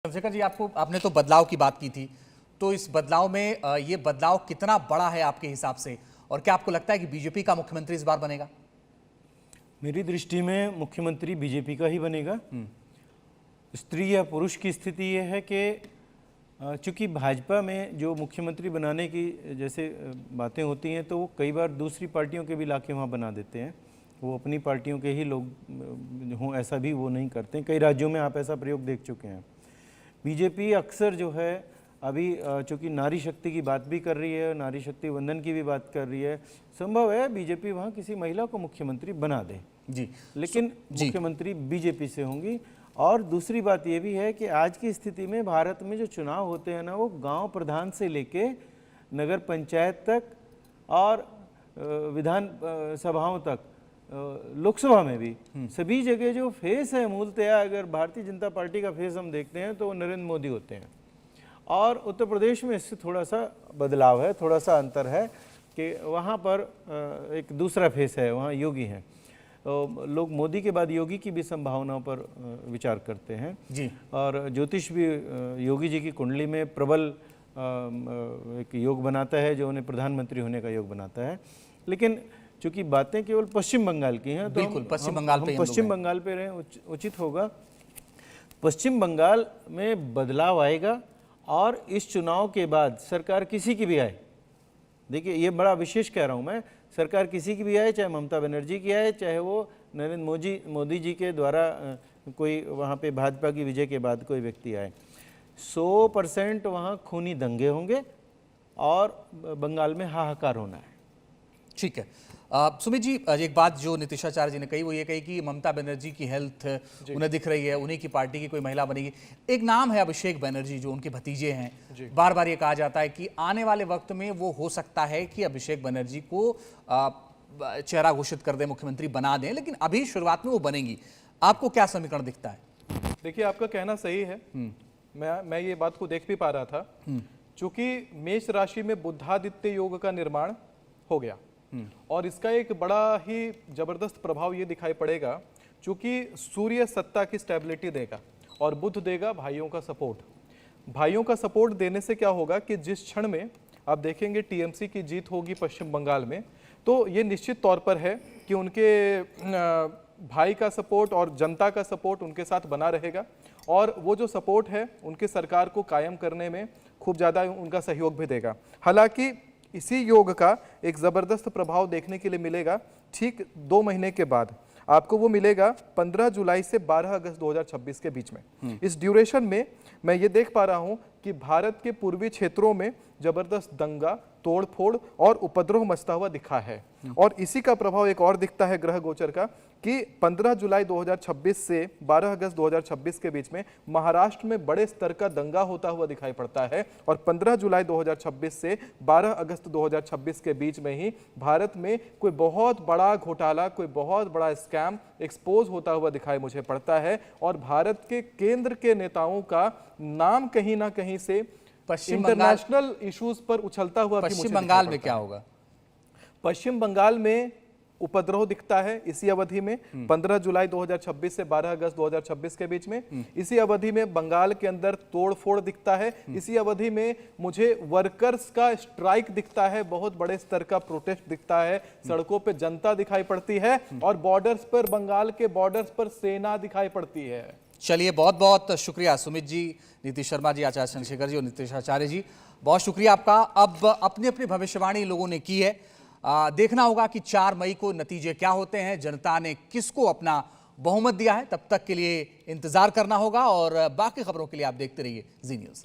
चंद्रशेखर जी, आपने तो बदलाव की बात की थी, तो इस बदलाव में ये बदलाव कितना बड़ा है आपके हिसाब से, और क्या आपको लगता है कि बीजेपी का मुख्यमंत्री इस बार बनेगा? मेरी दृष्टि में मुख्यमंत्री बीजेपी का ही बनेगा। स्त्री या पुरुष की स्थिति यह है कि चूंकि भाजपा में जो मुख्यमंत्री बनाने की जैसे बातें होती हैं तो वो कई बार दूसरी पार्टियों के भी लाके वहाँ बना देते हैं। वो अपनी पार्टियों के ही लोग हों ऐसा भी वो नहीं करते। कई राज्यों में आप ऐसा प्रयोग देख चुके हैं। बीजेपी अक्सर जो है अभी चूँकि नारी शक्ति की बात भी कर रही है, नारी शक्ति वंदन की भी बात कर रही है, संभव है बीजेपी वहाँ किसी महिला को मुख्यमंत्री बना दे जी, लेकिन मुख्यमंत्री बीजेपी से होंगी। और दूसरी बात ये भी है कि आज की स्थिति में भारत में जो चुनाव होते हैं ना, वो गांव प्रधान से लेके नगर पंचायत तक और विधान सभाओं तक, लोकसभा में भी सभी जगह जो फेस है मूलतया अगर भारतीय जनता पार्टी का फेस हम देखते हैं तो वो नरेंद्र मोदी होते हैं। और उत्तर प्रदेश में इससे थोड़ा सा बदलाव है, थोड़ा सा अंतर है कि वहाँ पर एक दूसरा फेस है, वहाँ योगी हैं। लोग मोदी के बाद योगी की भी संभावनाओं पर विचार करते हैं जी। और ज्योतिष भी योगी जी की कुंडली में प्रबल एक योग बनाता है जो उन्हें प्रधानमंत्री होने का योग बनाता है। लेकिन चूंकि बातें केवल पश्चिम बंगाल की हैं तो बिल्कुल पश्चिम बंगाल पे रहें उचित होगा। पश्चिम बंगाल में बदलाव आएगा और इस चुनाव के बाद सरकार किसी की भी आए, देखिए ये बड़ा विशेष कह रहा हूँ मैं, सरकार किसी की भी आए, चाहे ममता बनर्जी की आए, चाहे वो नरेंद्र मोदी जी के द्वारा कोई वहाँ पे भाजपा की विजय के बाद कोई व्यक्ति आए, 100% वहाँ खूनी दंगे होंगे और बंगाल में हाहाकार होना है। ठीक है। सुमित जी, एक बात जो नीतीशाचार्य जी ने कही वो ये कही कि ममता बनर्जी की हेल्थ उन्हें दिख रही है, उन्हीं की पार्टी की कोई महिला बनेगी। एक नाम है अभिषेक बनर्जी जो उनके भतीजे हैं, बार बार ये कहा जाता है कि आने वाले वक्त में वो हो सकता है कि अभिषेक बनर्जी को चेहरा घोषित कर दे, मुख्यमंत्री बना दें, लेकिन अभी शुरुआत में वो बनेगी। आपको क्या समीकरण दिखता है? देखिए, आपका कहना सही है। मैं ये बात को देख भी पा रहा था, चूंकि मेष राशि में बुधादित्य योग का निर्माण हो गया और इसका एक बड़ा ही जबरदस्त प्रभाव ये दिखाई पड़ेगा, चूंकि सूर्य सत्ता की स्टेबिलिटी देगा और बुध देगा भाइयों का सपोर्ट। भाइयों का सपोर्ट देने से क्या होगा कि जिस क्षण में आप देखेंगे टीएमसी की जीत होगी पश्चिम बंगाल में, तो ये निश्चित तौर पर है कि उनके भाई का सपोर्ट और जनता का सपोर्ट उनके साथ बना रहेगा और वो जो सपोर्ट है उनके सरकार को कायम करने में खूब ज़्यादा उनका सहयोग भी देगा। हालांकि इसी योग का एक ज़बरदस्त प्रभाव देखने के लिए मिलेगा ठीक 2 महीने के बाद। आपको वो मिलेगा 15 जुलाई से 12 अगस्त 2026 के बीच में। इस ड्यूरेशन में मैं ये देख पा रहा हूँ कि भारत के पूर्वी क्षेत्रों में जबरदस्त दंगा, तोड़फोड़ और उपद्रव मचता हुआ दिखा है। और इसी का प्रभाव एक और दिखता है ग्रह गोचर का कि 15 जुलाई 2026 से 12 अगस्त 2026 के बीच में महाराष्ट्र में बड़े स्तर का दंगा होता हुआ दिखाई पड़ता है और 15 जुलाई 2026 से 12 अगस्त 2026 के बीच में ही भारत में कोई बहुत बड़ा घोटाला, कोई बहुत बड़ा स्कैम एक्सपोज होता हुआ दिखाई मुझे पड़ता है और भारत के केंद्र के नेताओं का नाम कहीं ना कहीं से इंटरनेशनल इश्यूज पर उछलता हुआ पश्चिम बंगाल में क्या होगा? पश्चिम बंगाल में उपद्रव दिखता है इसी अवधि में 15 जुलाई 2026 से 12 अगस्त 2026 के बीच में। इसी अवधि में बंगाल के अंदर तोड़फोड़ दिखता है। इसी अवधि में मुझे वर्कर्स का स्ट्राइक दिखता है, बहुत बड़े स्तर का प्रोटेस्ट दिखता है, सड़कों पे जनता दिखाई पड़ती है और बॉर्डर्स पर, बंगाल के बॉर्डर्स पर सेना दिखाई पड़ती है। चलिए, बहुत बहुत शुक्रिया सुमित जी, नीतीश शर्मा जी, आचार्य चंद्रशेखर जी और नीतीशाचार्य जी, बहुत शुक्रिया आपका। अब अपनी अपनी भविष्यवाणी लोगों ने की है, देखना होगा कि 4 मई को नतीजे क्या होते हैं, जनता ने किसको अपना बहुमत दिया है। तब तक के लिए इंतजार करना होगा और बाकी खबरों के लिए आप देखते रहिए जी न्यूज़।